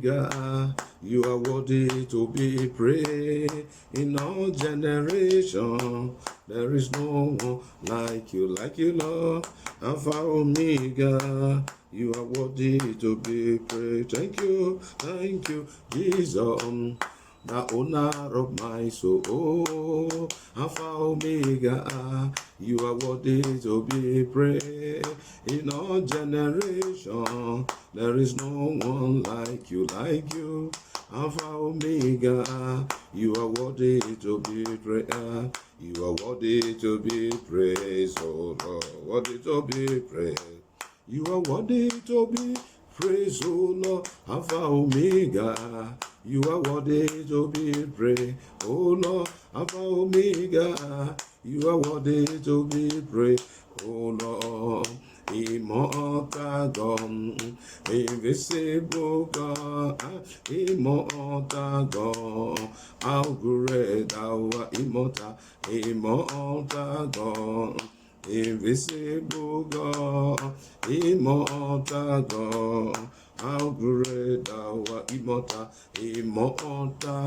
Omega. You are worthy to be praised in all generations. There is no one like you, Lord. Alpha Omega. You are worthy to be praised. Thank you, Jesus. The owner of my soul, Alpha Omega, you are worthy to be praised in all generations. There is no one like you, Alpha Omega, you are worthy to be praised. You are worthy to be praised, oh Lord, worthy to be praised. You are worthy to be praised, oh Lord, Alpha Omega. You are worthy to be praised, oh Lord, Alpha Omega. You are worthy to be praised, oh Lord. Immortal God, invisible God, immortal God, how great thou art, immortal God. Invisible God, immortal God, how great thou art, immortal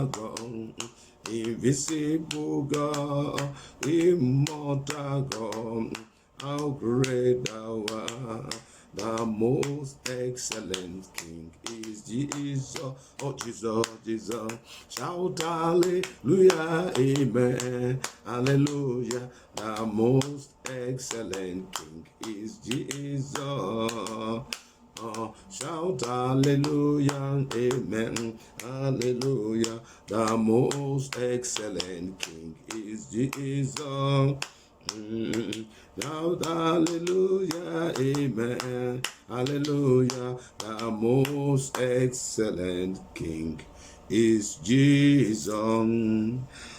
God, invisible God, immortal God, how great thou art. The most excellent King is Jesus. Oh, Jesus. Shout hallelujah, amen. Hallelujah. The most excellent King is Jesus. Oh, shout hallelujah, amen. Hallelujah. The most excellent King is Jesus. Shout hallelujah, amen. Hallelujah. The most excellent King is Jesus.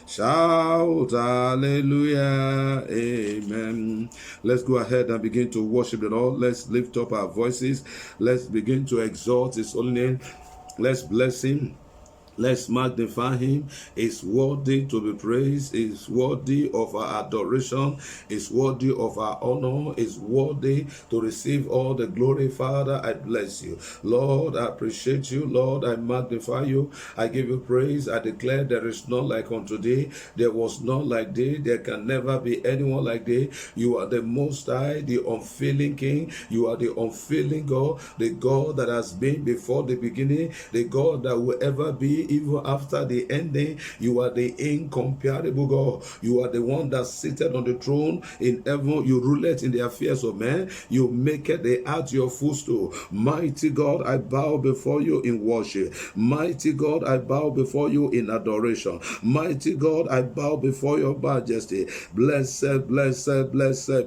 Shout hallelujah, amen. Let's go ahead and begin to worship the Lord. Let's lift up our voices. Let's begin to exalt his holy name. Let's bless him. Let's magnify him. He's worthy to be praised. He's worthy of our adoration. He's worthy of our honor. He's worthy to receive all the glory. Father, I bless you. Lord, I appreciate you. Lord, I magnify you. I give you praise. I declare there is none like unto thee. There was none like thee. There can never be anyone like thee. You are the Most High, the unfailing King. You are the unfailing God, the God that has been before the beginning, the God that will ever be even after the ending. You are the incomparable God. You are the one that seated on the throne in heaven. You rule it in the affairs of men. You make it the earth your footstool. Mighty God, I bow before you in worship. Mighty God, I bow before you in adoration. Mighty God, I bow before your majesty. Blessed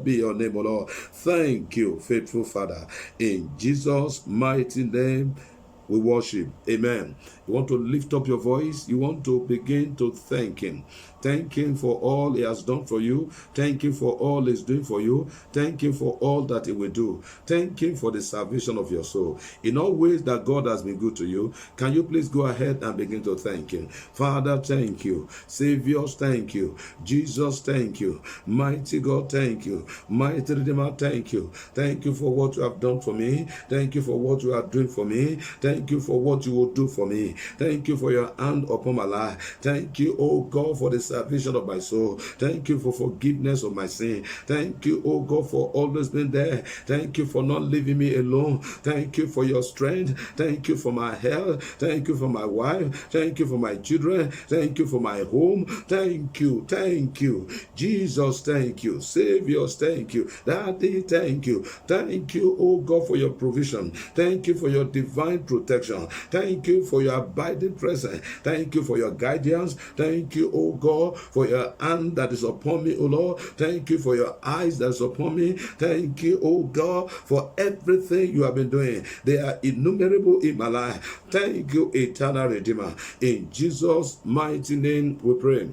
be your name, O Lord. Thank you, faithful Father. In Jesus' mighty name, we worship. Amen. You want to lift up your voice. You want to begin to thank him. Thank him for all he has done for you. Thank him for all he's doing for you. Thank him for all that he will do. Thank him for the salvation of your soul. In all ways that God has been good to you, can you please go ahead and begin to thank him? Father, thank you. Savior, thank you. Jesus, thank you. Mighty God, thank you. Mighty Redeemer, thank you. Thank you for what you have done for me. Thank you for what you are doing for me. Thank you for what you will do for me. Thank you for your hand upon my life. Thank you, oh God, for the salvation of my soul. Thank you for forgiveness of my sin. Thank you, oh God, for always being there. Thank you for not leaving me alone. Thank you for your strength. Thank you for my health. Thank you for my wife. Thank you for my children. Thank you for my home. Thank you. Thank you. Jesus, thank you. Savior, thank you. Daddy, thank you. Thank you, oh God, for your provision. Thank you for your divine protection. Thank you for your abiding presence. Thank you for your guidance. Thank you, oh God, for your hand that is upon me, oh Lord. Thank you for your eyes that is upon me. Thank you, oh God, for everything you have been doing. They are innumerable in my life. Thank you, eternal Redeemer. In Jesus' mighty name we pray.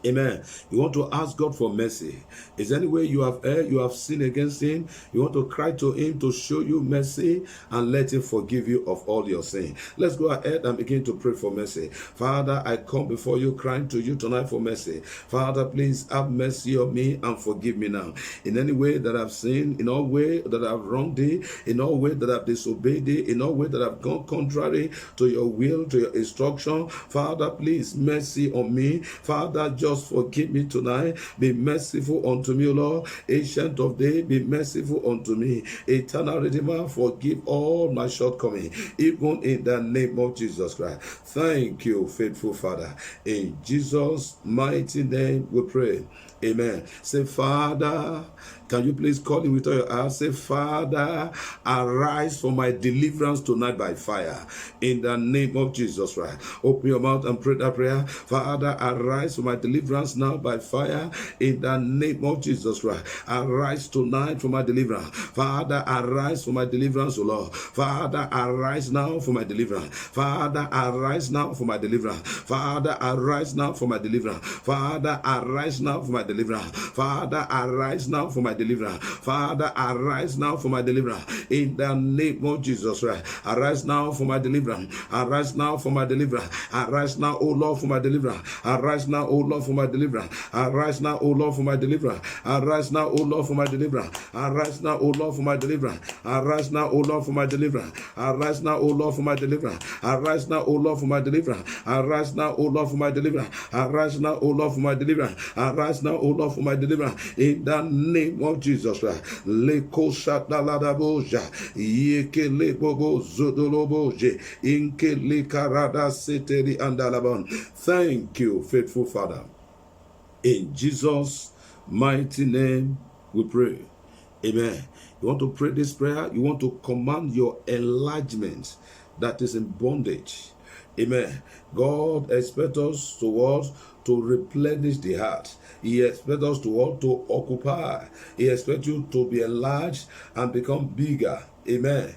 Amen. You want to ask God for mercy. Is there any way you have erred, you have sinned against Him? You want to cry to Him to show you mercy and let Him forgive you of all your sin. Let's go ahead and begin to pray for mercy. Father, I come before you crying to you tonight for mercy. Father, please have mercy on me and forgive me now. In any way that I've sinned, in all way that I've wronged Thee, in all way that I've disobeyed Thee, in all way that I've gone contrary to your will, to your instruction, Father, please mercy on me. Father, just forgive me tonight. Be merciful unto me, O Lord. Ancient of Days, be merciful unto me. Eternal Redeemer, forgive all my shortcomings, even in the name of Jesus Christ. Thank you, faithful Father. In Jesus' mighty name we pray. Amen. Say, Father, can you please call him with all your heart? Say, Father, arise for my deliverance tonight by fire. In the name of Jesus Christ. Open your mouth and pray that prayer. Father, arise for my deliverance now by fire. In the name of Jesus Christ. Arise tonight for my deliverance. Father, arise for my deliverance, O Lord. Father, arise now for my deliverance. Father, arise now for my deliverance. Father, arise now for my deliverance. Father, arise now for my deliverance. Father, arise now for my deliverance. Father, arise now for my deliverance. In the name of Jesus Christ. Arise now for my deliverance. Arise now for my deliverance. Arise now, O Lord, for my deliverance. Arise now, O Lord, for my deliverance. Arise now, O Lord, for my deliverance. Arise now, O Lord, for my deliverance. Arise now, O Lord, for my deliverance. Arise now, O Lord, for my deliverance. Arise now, O Lord, for my deliverance. Arise now, O Lord, for my deliverance. Arise now, O Lord, for my deliverance. Arise now, O Lord, for my deliverance. Arise now, O Lord, for my deliverance. In the name of Jesus Christ. Leko shataladaboja. Yeke lebobo zodoloboje. Inke likarada seteri andalabon. Thank you, faithful Father. In Jesus' mighty name we pray. Amen. You want to pray this prayer? You want to command your enlargement that is in bondage. Amen. God expects us to replenish the heart. He expects us to occupy. He expects you to be enlarged and become bigger. Amen.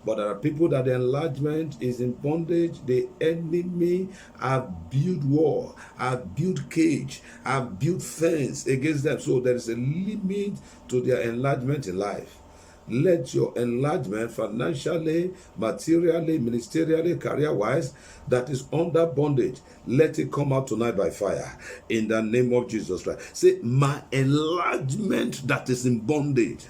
But there are people that the enlargement is in bondage. The enemy have built wall, have built cage, have built fence against them. So there is a limit to their enlargement in life. Let your enlargement financially, materially, ministerially, career-wise, that is under bondage, let it come out tonight by fire. In the name of Jesus Christ. Say, my enlargement that is in bondage.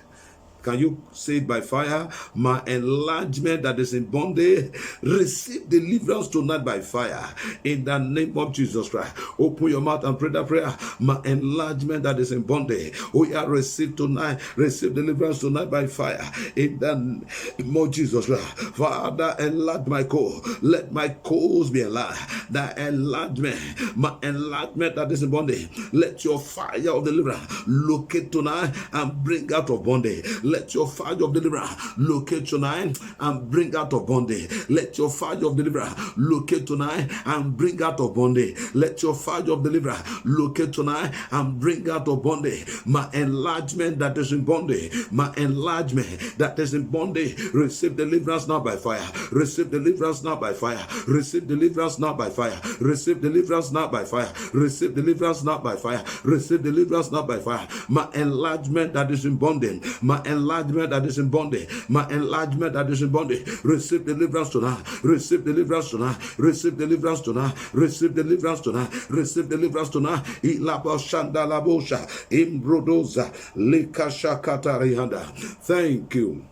Can you say it by fire? My enlargement that is in bondage, receive deliverance tonight by fire. In the name of Jesus Christ. Open your mouth and pray that prayer. My enlargement that is in bondage, we are received tonight. Receive deliverance tonight by fire. In the name of Jesus Christ. Father, enlarge my core. Let my cores be enlarged. The enlargement, my enlargement that is in bondage, let your fire of deliverance locate tonight and bring out of bondage. Let your fire of deliverance locate tonight and bring out of bondage. Let your fire of deliverance locate tonight and bring out of bondage. Let your fire of deliverance locate tonight and bring out of bondage. My enlargement that is in bondage, my enlargement that is in bondage, receive deliverance now by fire. Receive deliverance now by fire. Receive deliverance now by fire. Receive deliverance now by fire. Receive deliverance now by fire. Receive deliverance now by fire. My enlargement that is in bondage, my enlargement that is in bondage, my enlargement that is in bondage, receive deliverance tonight. Receive deliverance tonight. Receive deliverance tonight. Receive deliverance tonight. Receive deliverance tonight. Ilabo shandalabosha imbrodoza likashakata rihanda. Thank you,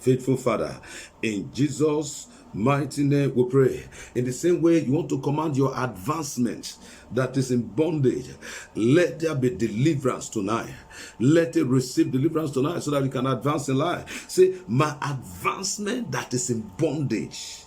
faithful Father. In Jesus' mighty name we pray. In the same way, you want to command your advancement that is in bondage. Let there be deliverance tonight. Let it receive deliverance tonight so that we can advance in life. Say, my advancement that is in bondage.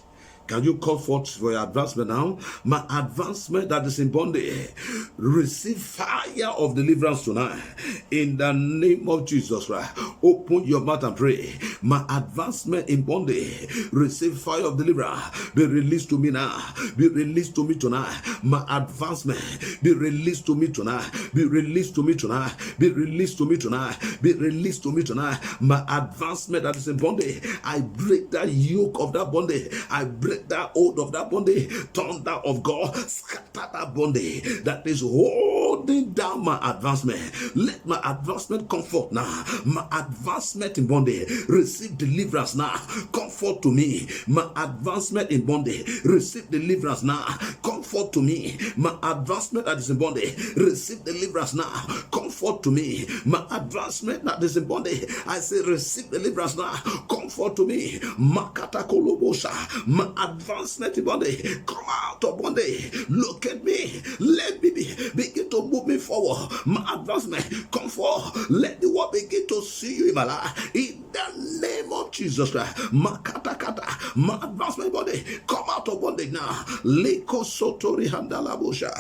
Can you call forth for your advancement now? My advancement that is in bondage, receive fire of deliverance tonight. In the name of Jesus Christ. Open your mouth and pray. My advancement in bondage, receive fire of deliverer. Be released to me now. Be released to me tonight. My advancement, be released to me tonight. Be released to me tonight. Be released to me tonight. Be released to me tonight. My advancement that is in bondage, I break that yoke of that bondage. I break that hold of that bondage. Thunder of God, scatter that bondage that is holding down my advancement. Let my advancement comfort now. My advancement in bondage, receive deliverance now. Comfort to me. My advancement in bondage, receive deliverance now. Comfort to me. My advancement that is in bondage, receive deliverance now. Comfort to me. My advancement that is in bondage, I say receive deliverance now. Comfort to me. Makata kolobosha. My advancement in bondage, come out of bondage. Look at me. Let me begin to move me forward. My advancement, come forward. Let the world begin to see you in my life. In the name of Jesus Christ. Makata kata. My advancement body, come out of bondage now. Leko sotori handalabosha.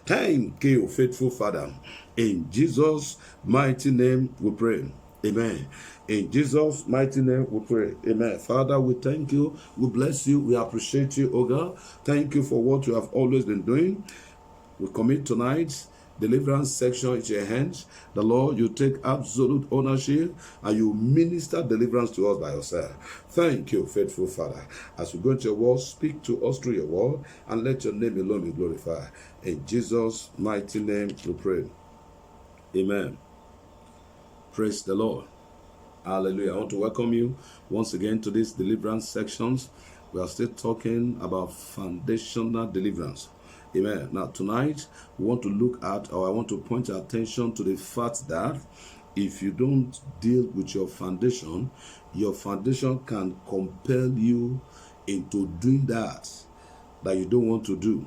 Thank you, faithful Father. In Jesus' mighty name we pray. Amen. In Jesus' mighty name we pray. Amen. Father, we thank you. We bless you. We appreciate you, oh God. Thank you for what you have always been doing. We commit tonight's deliverance section into your hands. The Lord, you take absolute ownership and you minister deliverance to us by yourself. Thank you, faithful Father. As we go into your word, speak to us through your word and let your name alone be glorified. In Jesus' mighty name we pray. Amen. Praise the Lord. Hallelujah. I want to welcome you once again to this deliverance sections. We are still talking about foundational deliverance. Amen. Now tonight we want to look at, or I want to point your attention to the fact that if you don't deal with your foundation can compel you into doing that you don't want to do.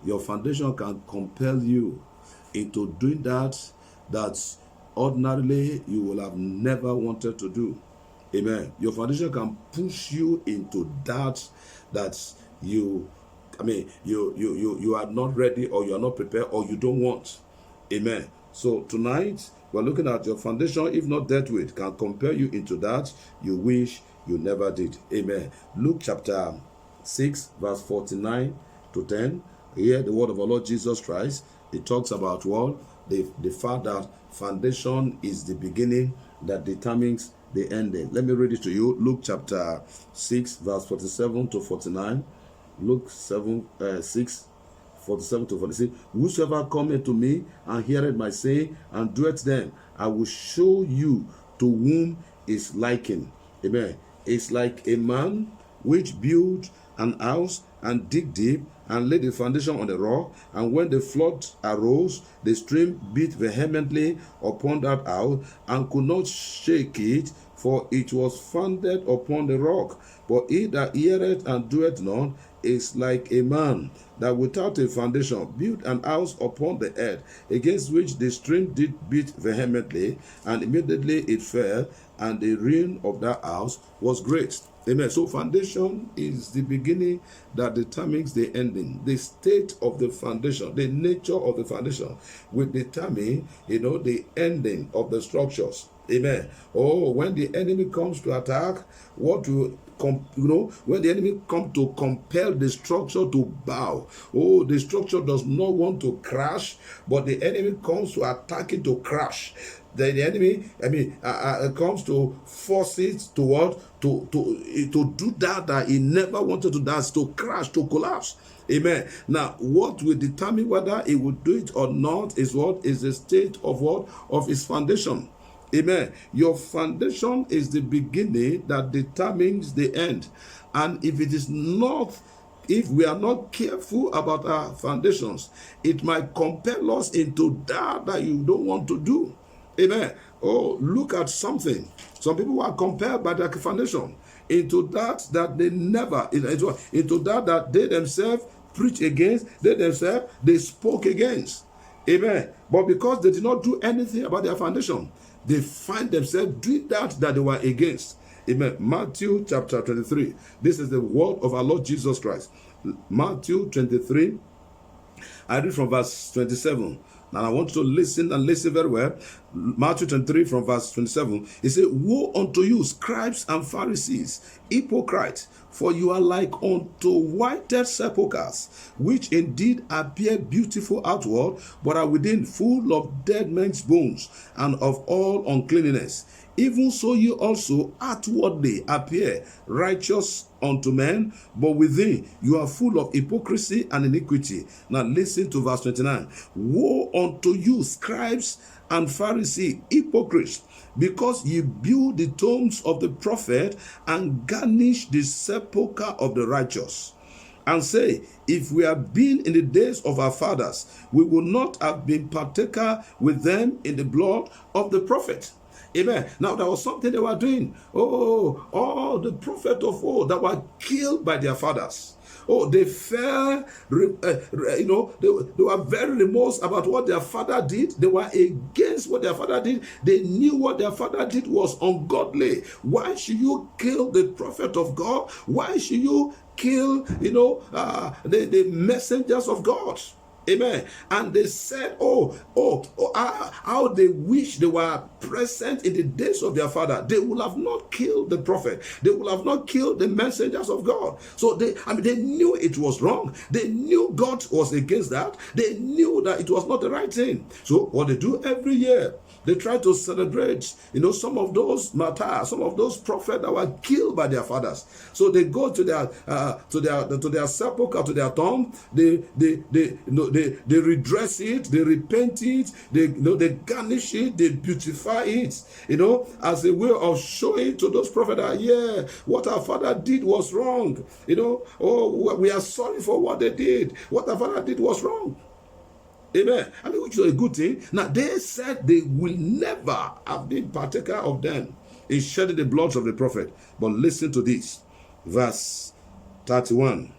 Your foundation can compel you into doing that ordinarily you will have never wanted to do. Amen. Your foundation can push you into that you are not ready, or you are not prepared, or you don't want. Amen. So tonight we're looking at your foundation, if not dealt with, can compel you into that you wish you never did. Amen. Luke chapter 6 verse 49 to 10. Here the word of our Lord Jesus Christ. It talks about what? The fact that foundation is the beginning that determines the ending. Let me read it to you. Luke chapter 6 verse 47 to 49. Luke 6, 47 to 46. Whosoever cometh to me and heareth my saying and doeth them, I will show you to whom is likened. Amen. It's like a man which built an house and dig deep and laid the foundation on the rock, and when the flood arose, the stream beat vehemently upon that house and could not shake it, for it was founded upon the rock. But he that heareth and doeth not is like a man that without a foundation built an house upon the earth, against which the stream did beat vehemently, and immediately it fell, and the ruin of that house was great. Amen. So foundation is the beginning that determines the ending. The state of the foundation, the nature of the foundation will determine, the ending of the structures. Amen. Oh, when the enemy comes to attack, when the enemy comes to compel the structure to bow, the structure does not want to crash, but the enemy comes to attack it to crash. The enemy, comes to force it to what? To do that he never wanted to do, that's to crash, to collapse. Amen. Now, what will determine whether he will do it or not is what? Is the state of what? Of his foundation. Amen. Your foundation is the beginning that determines the end. And if we are not careful about our foundations, it might compel us into that you don't want to do. Amen. Oh, look at something. Some people are compelled by their foundation into that they never, into that they themselves preach against, they spoke against. Amen. But because they did not do anything about their foundation, they find themselves doing that they were against. Amen. Matthew chapter 23. This is the word of our Lord Jesus Christ. Matthew 23. I read from verse 27. Now I want you to listen and listen very well. Matthew 23 from verse 27. It says, woe unto you, scribes and Pharisees, hypocrites, for you are like unto whited sepulchres, which indeed appear beautiful outward, but are within full of dead men's bones and of all uncleanness. Even so you also outwardly appear righteous unto men, but within you are full of hypocrisy and iniquity. Now listen to verse 29. Woe unto you, scribes and Pharisees, hypocrites, because ye build the tombs of the prophet and garnish the sepulchre of the righteous, and say, if we had been in the days of our fathers, we would not have been partaker with them in the blood of the prophet. Amen. Now there was something they were doing. Oh, the prophet of old that were killed by their fathers. Oh, they fell, they were very remorse about what their father did. They were against what their father did. They knew what their father did was ungodly. Why should you kill the prophet of God? Why should you kill, the messengers of God? Amen. And they said, how they wish they were present in the days of their father. They would have not killed the prophet. They would have not killed the messengers of God. So they knew it was wrong. They knew God was against that. They knew that it was not the right thing. So what they do every year, they try to celebrate, some of those martyrs, some of those prophets that were killed by their fathers. So they go to their sepulchre, to their tomb. They redress it, they repaint it, they garnish it, they beautify it, as a way of showing to those prophets that, what our father did was wrong. We are sorry for what they did. What our father did was wrong. Amen. Which is a good thing. Now, they said they will never have been partaker of them in shedding the blood of the prophet. But listen to this. Verse 31.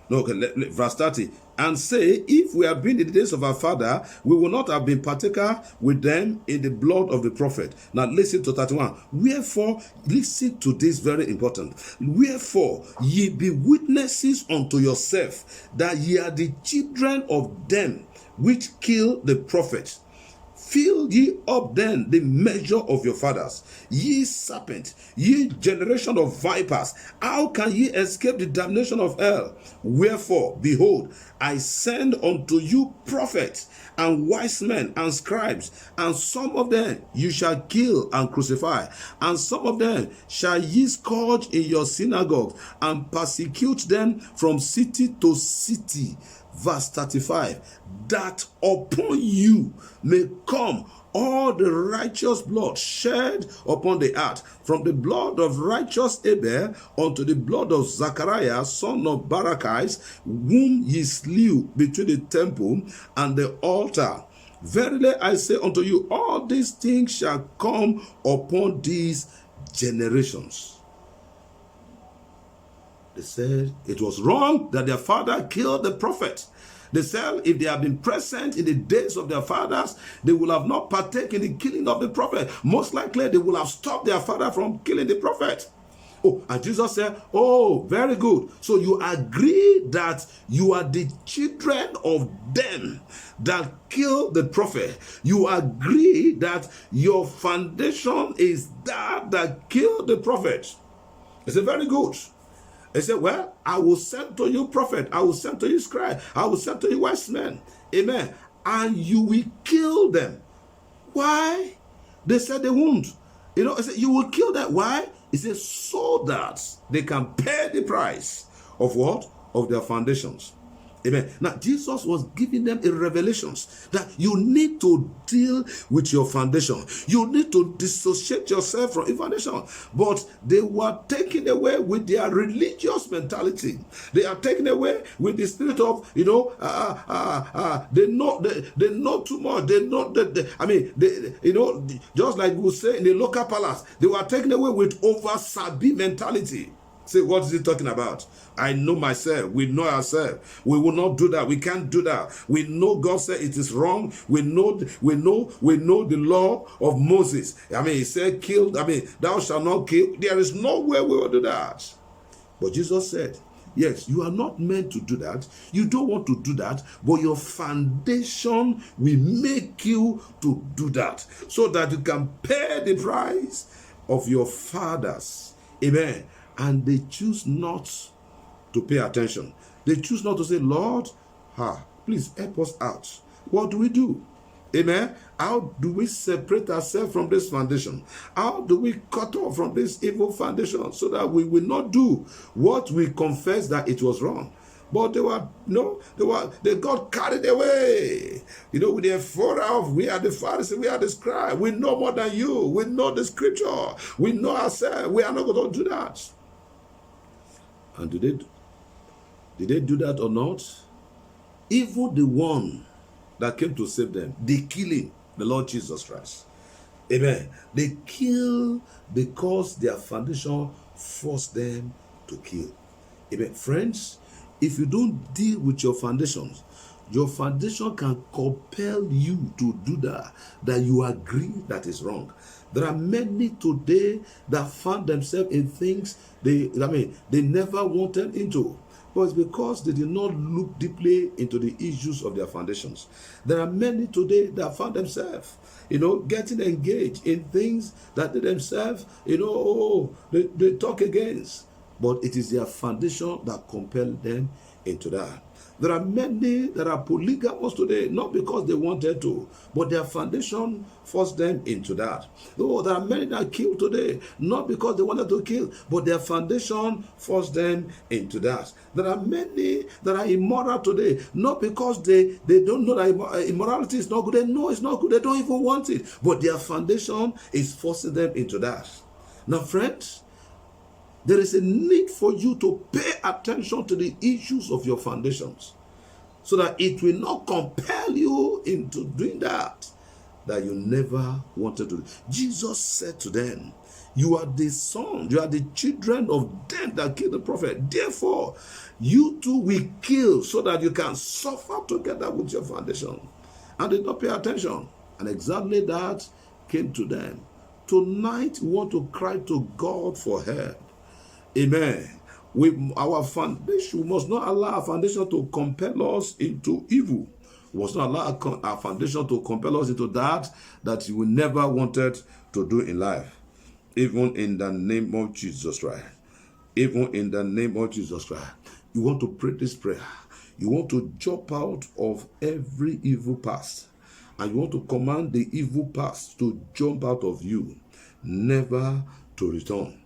Verse 30. And say, if we had been in the days of our father, we will not have been partaker with them in the blood of the prophet. Now listen to 31. Wherefore, listen to this, very important. Wherefore, ye be witnesses unto yourself, that ye are the children of them which kill the prophets. Fill ye up then the measure of your fathers, ye serpent, ye generation of vipers. How can ye escape the damnation of hell? Wherefore, behold, I send unto you prophets and wise men and scribes, and some of them you shall kill and crucify, and some of them shall ye scourge in your synagogues, and persecute them from city to city. Verse 35, that upon you may come all the righteous blood shed upon the earth, from the blood of righteous Abel unto the blood of Zachariah, son of Barachias, whom ye slew between the temple and the altar. Verily I say unto you, all these things shall come upon these generations. They said it was wrong that their father killed the prophet. They said if they had been present in the days of their fathers, they would have not partaken in the killing of the prophet. Most likely, they would have stopped their father from killing the prophet. And Jesus said, very good. So you agree that you are the children of them that killed the prophet. You agree that your foundation is that killed the prophet. He said, very good. He said, well, I will send to you prophet, I will send to you scribe, I will send to you wise men. Amen. And you will kill them. Why? They said they won't. He said, you will kill them. Why? He said, so that they can pay the price of what? Of their foundations. Amen. Now, Jesus was giving them a revelation that you need to deal with your foundation. You need to dissociate yourself from your foundation. But they were taken away with their religious mentality. They are taken away with the spirit of, they know too much. They know just like we say in the local palace, they were taken away with over-sabi mentality. Say, what is he talking about? I know myself. We know ourselves. We will not do that. We can't do that. We know God said it is wrong. We know the law of Moses. He said, kill. Thou shalt not kill. There is no way we will do that. But Jesus said, Yes, you are not meant to do that. You don't want to do that, but your foundation will make you to do that so that you can pay the price of your fathers. Amen. And they choose not to pay attention. They choose not to say, Lord, please help us out. What do we do? Amen. How do we separate ourselves from this foundation? How do we cut off from this evil foundation so that we will not do what we confess that it was wrong? But they got carried away. With the furor of, we are the Pharisees, we are the scribes, we know more than you, we know the scripture, we know ourselves, we are not going to do that. And did they do that or not? Even the one that came to save them, they kill him, the Lord Jesus Christ. Amen. They kill because their foundation forced them to kill. Amen. Friends, if you don't deal with your foundation can compel you to do that you agree that is wrong. There are many today that found themselves in things they never wanted into. But it's because they did not look deeply into the issues of their foundations. There are many today that found themselves, getting engaged in things that they themselves, they talk against. But it is their foundation that compelled them into that. There are many that are polygamous today, not because they wanted to, but their foundation forced them into that. Oh, there are many that kill today, not because they wanted to kill, but their foundation forced them into that. There are many that are immoral today, not because they don't know that immorality is not good. They know it's not good. They don't even want it, but their foundation is forcing them into that. Now, friends, there is a need for you to pay attention to the issues of your foundations so that it will not compel you into doing that you never wanted to do. Jesus said to them, you are the sons, you are the children of them that killed the prophet. Therefore, you too will kill so that you can suffer together with your foundation. And they did not pay attention. And exactly that came to them. Tonight, we want to cry to God for help. Amen. Our foundation, we must not allow our foundation to compel us into evil. We must not allow our foundation to compel us into that we never wanted to do in life. Even in the name of Jesus Christ. Even in the name of Jesus Christ. You want to pray this prayer. You want to jump out of every evil past. And you want to command the evil past to jump out of you, never to return.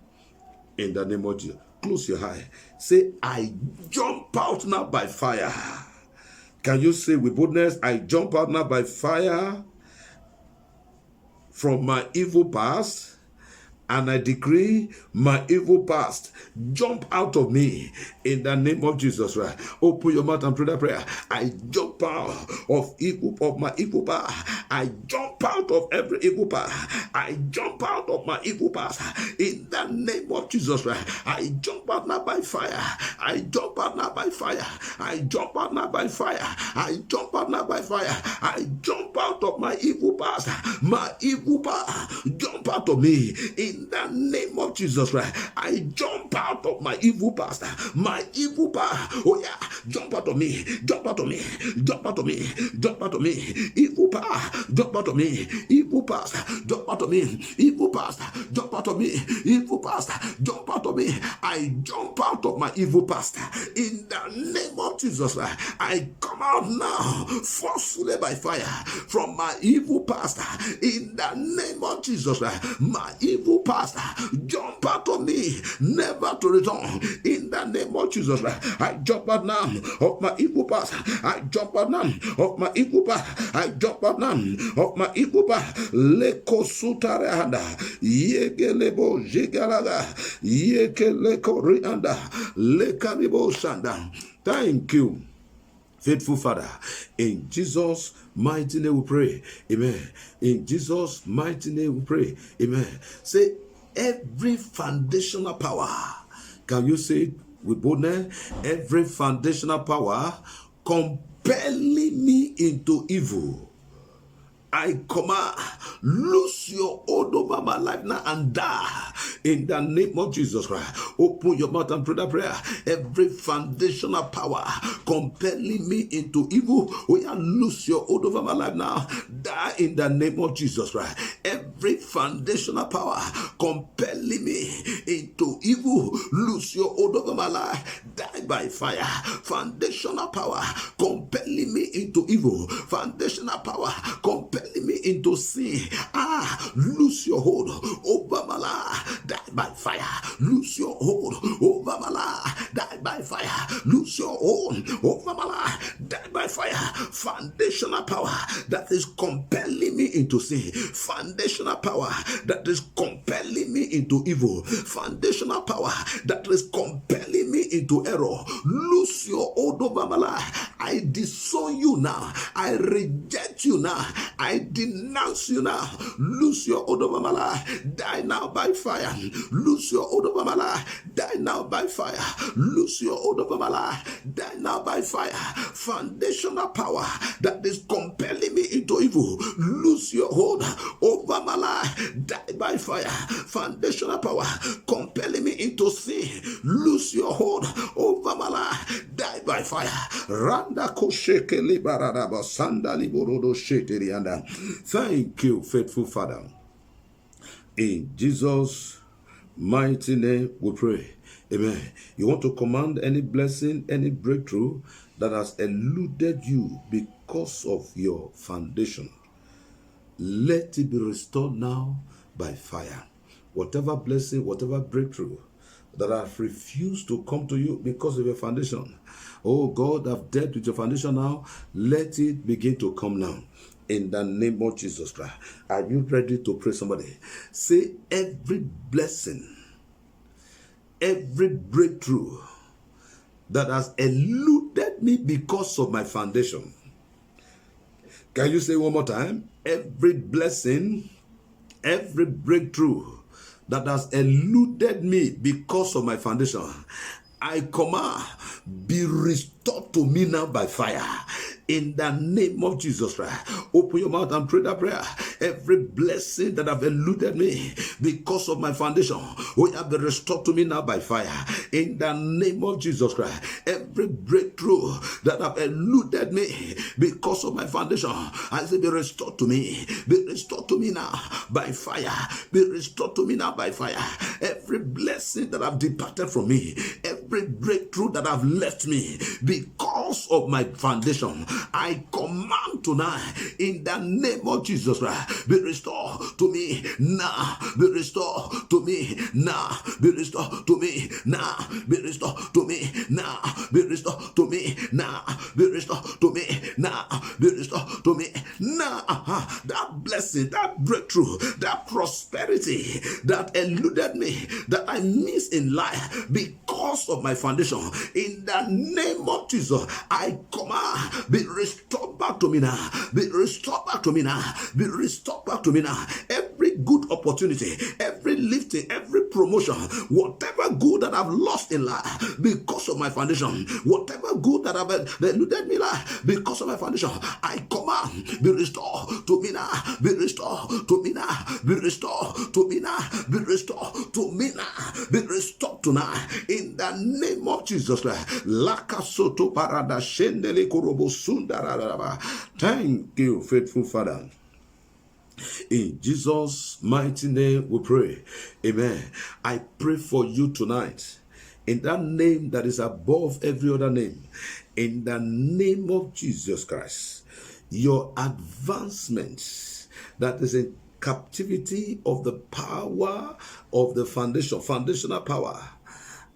In the name of Jesus. Close your eye. Say, I jump out now by fire. Can you say with boldness, I jump out now by fire from my evil past? And I decree my evil past jump out of me in the name of Jesus. Right? Open your mouth and pray that prayer. I jump out of my evil past. I jump out of every evil past. I jump out of my evil past in the name of Jesus. Right? I jump out now by fire. I jump out now by fire. I jump out now by fire. I jump out now by fire. I jump out of my evil past. My evil past jump out of me in the name of Jesus Christ. I jump out of my evil past. My evil past. Oh yeah. Jump out of me. Jump out of me. Jump out of me. Jump out of me. Evil past. Jump out of me. Evil past. Jump out of me. Evil past. Jump out of me. Evil past. Jump out of me. I jump out of my evil past. In the name of Jesus Christ. I come out now forcefully by fire from my evil past. In the name of Jesus Christ. My evil past, jump out of me, never to return. In the name of Jesus Christ, I jump out now of my evil past. I jump out now of my evil past. I jump out now of my evil past. Leko sutarehanda, yegelebo jigalaga, yekeleko rianda, lekanibo sanda. Thank you, faithful Father. In Jesus' mighty name we pray. Amen. In Jesus' mighty name we pray. Amen. Say, every foundational power. Can you say it with boldness? Every foundational power compelling me into evil. I command, lose your hold over my life now and die in the name of Jesus Christ. Open your mouth and pray that prayer. Every foundational power compelling me into evil, we are lose your hold over my life now. Die in the name of Jesus Christ. Every foundational power compelling me into evil, lose your hold over my life. Die by fire. Foundational power compelling me into evil. Foundational power compelling me into sin. Lose your hold over my life. Die by fire. Lose your hold over my life. Die by fire. Lose your hold over my life. Die by fire. Foundational power that is compelling me into sin. Foundational power that is compelling me into evil. Foundational power that is compelling me into error. Lose your hold over my life. I disown you now. I reject you now. I denounce you now. Lose your hold over my life. Die now by fire. Lose your hold over my life. Die now by fire. Lose your hold over my life. Die now by fire. Foundational power that is compelling me into evil. Lose your hold over my life. Die by fire. Foundational power compelling me into sin. Lose your hold over my life. Die by fire. Randa kosheke libarada basanda liborodo sheterianda. Thank you, faithful Father. In Jesus' mighty name we pray. Amen. You want to command any blessing, any breakthrough that has eluded you because of your foundation. Let it be restored now by fire. Whatever blessing, whatever breakthrough that have refused to come to you because of your foundation. Oh God, I've dealt with your foundation now. Let it begin to come now. In the name of Jesus Christ. Are you ready to pray, somebody? Say, every blessing, every breakthrough that has eluded me because of my foundation. Can you say one more time? Every blessing, every breakthrough that has eluded me because of my foundation, I command, be restored to me now by fire. In the name of Jesus Christ. Open your mouth and pray that prayer. Every blessing that have eluded me because of my foundation will have been restored to me now by fire. In the name of Jesus Christ. Every breakthrough that have eluded me because of my foundation, I say be restored to me. Be restored to me now by fire. Be restored to me now by fire. Every blessing that have departed from me, every breakthrough that have left me because of my foundation, I command tonight in the name of Jesus Christ, be restored to me now. Be restored to me now. Be restored to me now. Be restored to me now. Be restored to me now. Be restored to me now. Be restored to me now. That blessing, that breakthrough, that prosperity that eluded me, that I missed in life because of my foundation, in the name of Jesus, I command, be restored back to me now. Be restored back to me now. Be restored back to me now. Every good opportunity, every lifting, every promotion, whatever good that I've lost in life because of my foundation, whatever good that I've eluded me life because of my foundation, I command, be restored to me now. Be restored to me now. Be restored to me now. Be restored to me now. Be restored tonight in the name of Jesus Christ. Lakasoto parada shendele korobo sundararaba. Thank you, faithful Father. In Jesus' mighty name we pray. Amen. I pray for you tonight in that name that is above every other name. In the name of Jesus Christ, your advancement that is in captivity of the power of the foundational power,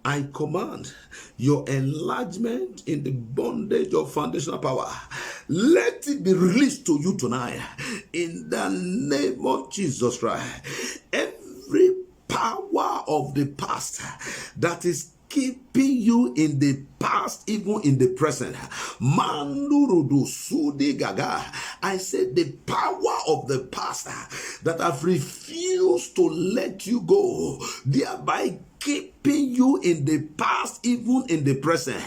I command your enlargement in the bondage of foundational power. Let it be released to you tonight in the name of Jesus Christ. Every power of the past that is keeping you in the past, even in the present. Mandurudu Sudi Gaga. I said the power of the past that have refused to let you go, thereby keeping you in the past, even in the present.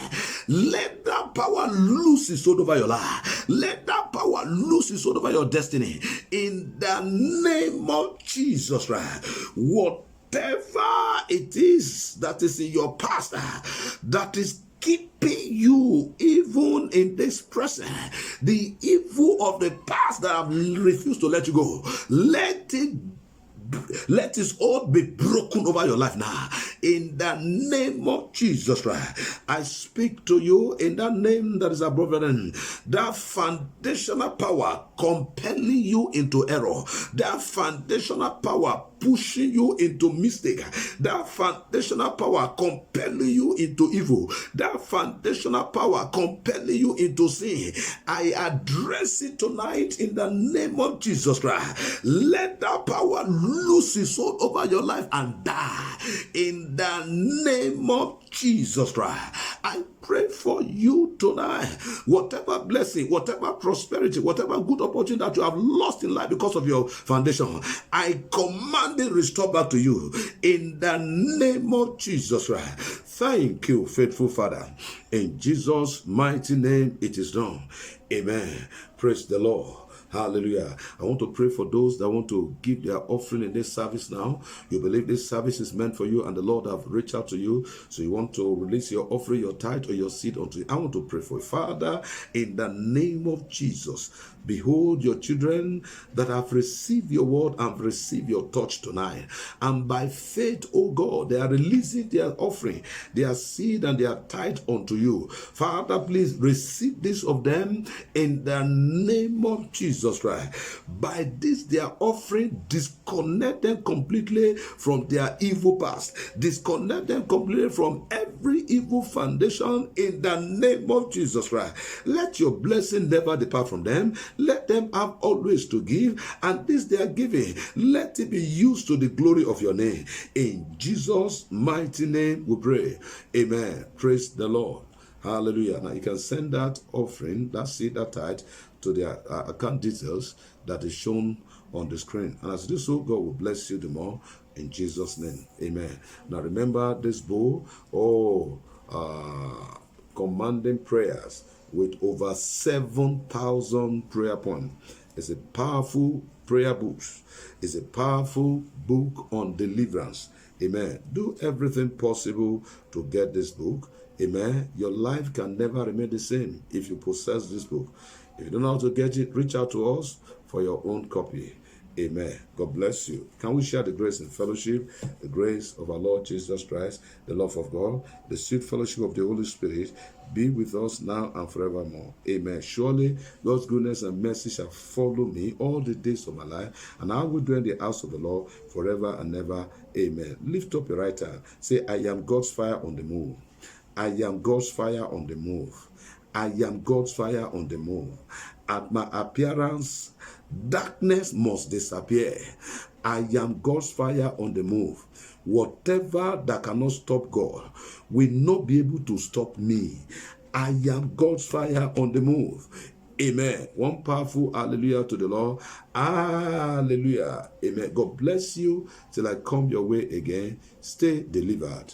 Let that power lose its hold over your life. Let that power lose its hold over your destiny. In the name of Jesus Christ. Whatever it is that is in your past, that is keeping you even in this present, the evil of the past that have refused to let you go, let its hold be broken over your life now. In the name of Jesus Christ, I speak to you in that name that is above your name. That foundational power compelling you into error, that foundational power pushing you into mistake, that foundational power compelling you into evil, that foundational power compelling you into sin, I address it tonight in the name of Jesus Christ. Let that power lose its hold over your life and die in the name of Jesus Christ. I pray for you tonight. Whatever blessing, whatever prosperity, whatever good opportunity that you have lost in life because of your foundation, I command it restored back to you in the name of Jesus Christ. Thank you, faithful Father. In Jesus' mighty name it is done. Amen. Praise the Lord. Hallelujah. I want to pray for those that want to give their offering in this service now. You believe this service is meant for you and the Lord have reached out to you. So you want to release your offering, your tithe or your seed unto you. I want to pray for you. Father, in the name of Jesus, behold your children that have received your word and received your touch tonight. And by faith, oh God, they are releasing their offering, their seed and their tithe unto you. Father, please receive this of them in the name of Jesus Christ. By this, their offering, disconnect them completely from their evil past. Disconnect them completely from every evil foundation in the name of Jesus Christ. Let your blessing never depart from them. Let them have always to give, and this they are giving, let it be used to the glory of your name. In Jesus' mighty name we pray. Amen. Praise the Lord. Hallelujah. Now you can send that offering, that seed, that tithe to their account details that is shown on the screen. And as you do so, God will bless you the more in Jesus' name. Amen. Now remember this bowl, commanding prayers with over 7,000 prayer points. It's a powerful prayer book. It's a powerful book on deliverance. Amen. Do everything possible to get this book. Amen. Your life can never remain the same if you possess this book. If you don't know how to get it, reach out to us for your own copy. Amen. God bless you. Can we share the grace and fellowship, the grace of our Lord Jesus Christ, the love of God, the sweet fellowship of the Holy Spirit be with us now and forevermore. Amen. Surely God's goodness and mercy shall follow me all the days of my life, and I will dwell in the house of the Lord forever and ever. Amen. Lift up your right hand. Say, I am God's fire on the move. I am God's fire on the move. I am God's fire on the move. At my appearance, darkness must disappear. I am God's fire on the move. Whatever that cannot stop God will not be able to stop me. I am God's fire on the move. Amen. One powerful hallelujah to the Lord. Hallelujah. Amen. God bless you till I come your way again. Stay delivered.